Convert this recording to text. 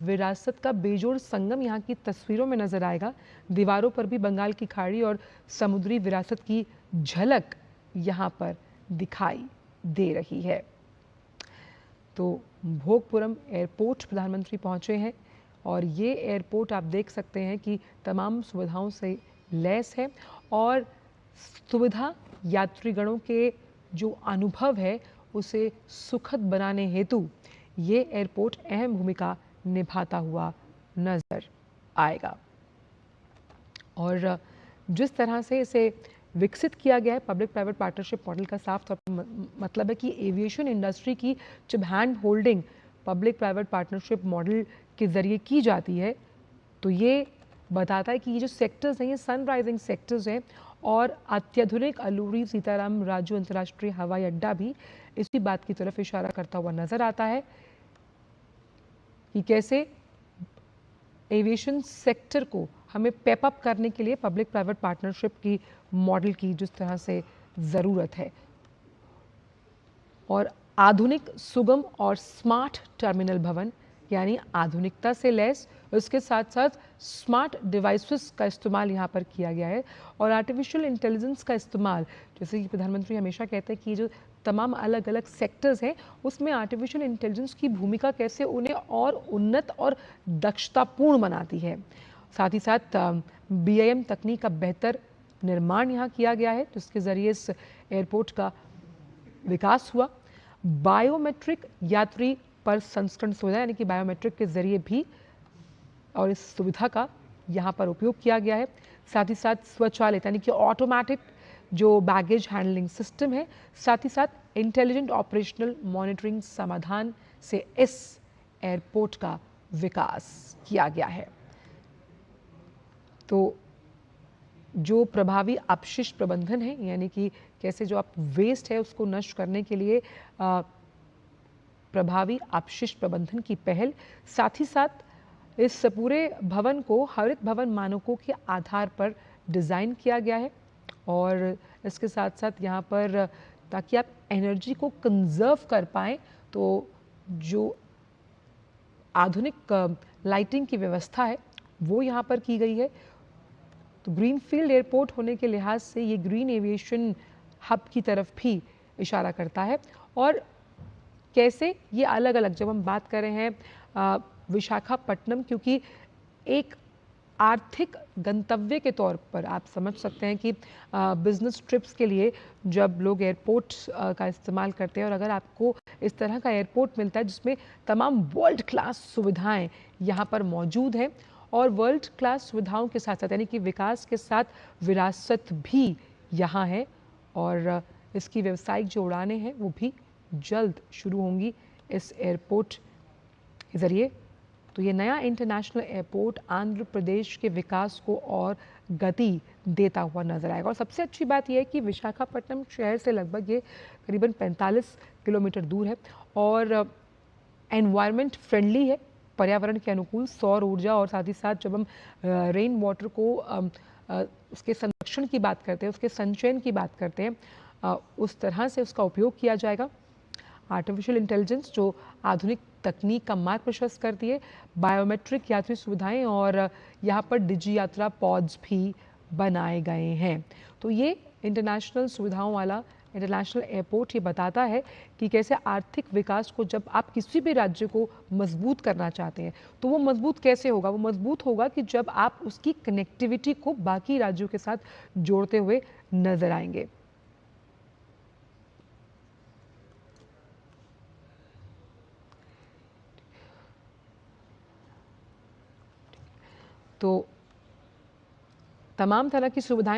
विरासत का बेजोड़ संगम यहाँ की तस्वीरों में नजर आएगा। दीवारों पर भी बंगाल की खाड़ी और समुद्री विरासत की झलक यहाँ पर दिखाई दे रही है। तो भोगपुरम एयरपोर्ट प्रधानमंत्री पहुंचे हैं और ये एयरपोर्ट आप देख सकते हैं कि तमाम सुविधाओं से लैस है और सुविधा यात्रीगणों के जो अनुभव है उसे सुखद बनाने हेतु ये एयरपोर्ट अहम भूमिका निभाता हुआ नजर आएगा। और जिस तरह से इसे विकसित किया गया है पब्लिक प्राइवेट पार्टनरशिप मॉडल का साफ तौर पर मतलब है कि एविएशन इंडस्ट्री की जब hand holding public private partnership model के जरिए की जाती है तो ये बताता है कि ये जो सेक्टर्स हैं ये सनराइजिंग सेक्टर्स हैं और अत्याधुनिक अलूरी सीताराम राजू अंतर्राष्ट्रीय हवाई अड्डा भी इसी बात की तरफ इशारा करता हुआ नजर आता है कि कैसे एविएशन सेक्टर को हमें पेप अप करने के लिए पब्लिक प्राइवेट पार्टनरशिप की मॉडल की जिस तरह से ज़रूरत है और आधुनिक सुगम और स्मार्ट टर्मिनल भवन यानी आधुनिकता से लैस उसके साथ साथ स्मार्ट डिवाइसेस का इस्तेमाल यहाँ पर किया गया है और आर्टिफिशियल इंटेलिजेंस का इस्तेमाल जैसे कि प्रधानमंत्री हमेशा कहते हैं कि जो तमाम अलग अलग सेक्टर्स हैं उसमें आर्टिफिशियल इंटेलिजेंस की भूमिका कैसे उन्हें और उन्नत और दक्षतापूर्ण बनाती है। साथ ही साथ BIM तकनीक का बेहतर निर्माण यहाँ किया गया है जिसके ज़रिए इस एयरपोर्ट का विकास हुआ। बायोमेट्रिक यात्री पर संस्करण सुविधा यानी कि बायोमेट्रिक के जरिए भी और इस सुविधा का यहाँ पर उपयोग किया गया है। साथ ही साथ स्वचालित यानी कि ऑटोमेटिक जो बैगेज हैंडलिंग सिस्टम है साथ ही साथ इंटेलिजेंट ऑपरेशनल मॉनिटरिंग समाधान से इस एयरपोर्ट का विकास किया गया है। तो जो प्रभावी अपशिष्ट प्रबंधन है यानी कि कैसे जो आप वेस्ट है उसको नष्ट करने के लिए प्रभावी अपशिष्ट प्रबंधन की पहल साथ ही साथ इस पूरे भवन को हरित भवन मानकों के आधार पर डिज़ाइन किया गया है और इसके साथ साथ यहाँ पर ताकि आप एनर्जी को कंजर्व कर पाएँ तो जो आधुनिक लाइटिंग की व्यवस्था है वो यहाँ पर की गई है। तो ग्रीनफील्ड एयरपोर्ट होने के लिहाज से ये ग्रीन एविएशन हब की तरफ भी इशारा करता है और कैसे ये अलग अलग जब हम बात कर रहे हैं विशाखापट्टनम क्योंकि एक आर्थिक गंतव्य के तौर पर आप समझ सकते हैं कि बिजनेस ट्रिप्स के लिए जब लोग एयरपोर्ट का इस्तेमाल करते हैं और अगर आपको इस तरह का एयरपोर्ट मिलता है जिसमें तमाम वर्ल्ड क्लास सुविधाएं यहाँ पर मौजूद हैं और वर्ल्ड क्लास सुविधाओं के साथ साथ यानी कि विकास के साथ विरासत भी यहाँ है और इसकी व्यावसायिक जो उड़ानें हैं वो भी जल्द शुरू होंगी इस एयरपोर्ट के ज़रिए। तो ये नया इंटरनेशनल एयरपोर्ट आंध्र प्रदेश के विकास को और गति देता हुआ नजर आएगा और सबसे अच्छी बात यह है कि विशाखापट्टनम शहर से लगभग ये करीबन 45 किलोमीटर दूर है और एनवायरनमेंट फ्रेंडली है, पर्यावरण के अनुकूल सौर ऊर्जा और साथ ही साथ जब हम रेन वाटर को उसके संरक्षण की बात करते हैं उसके संचयन की बात करते हैं उस तरह से उसका उपयोग किया जाएगा। आर्टिफिशियल इंटेलिजेंस जो आधुनिक तकनीक का मार्ग प्रशस्त करती है, बायोमेट्रिक यात्री सुविधाएं और यहाँ पर डिजी यात्रा पॉड्स भी बनाए गए हैं। तो ये इंटरनेशनल सुविधाओं वाला इंटरनेशनल एयरपोर्ट ये बताता है कि कैसे आर्थिक विकास को जब आप किसी भी राज्य को मजबूत करना चाहते हैं तो वो मजबूत कैसे होगा? वो मजबूत होगा कि जब आप उसकी कनेक्टिविटी को बाकी राज्यों के साथ जोड़ते हुए नजर आएंगे। तो तमाम तरह की सुविधाएं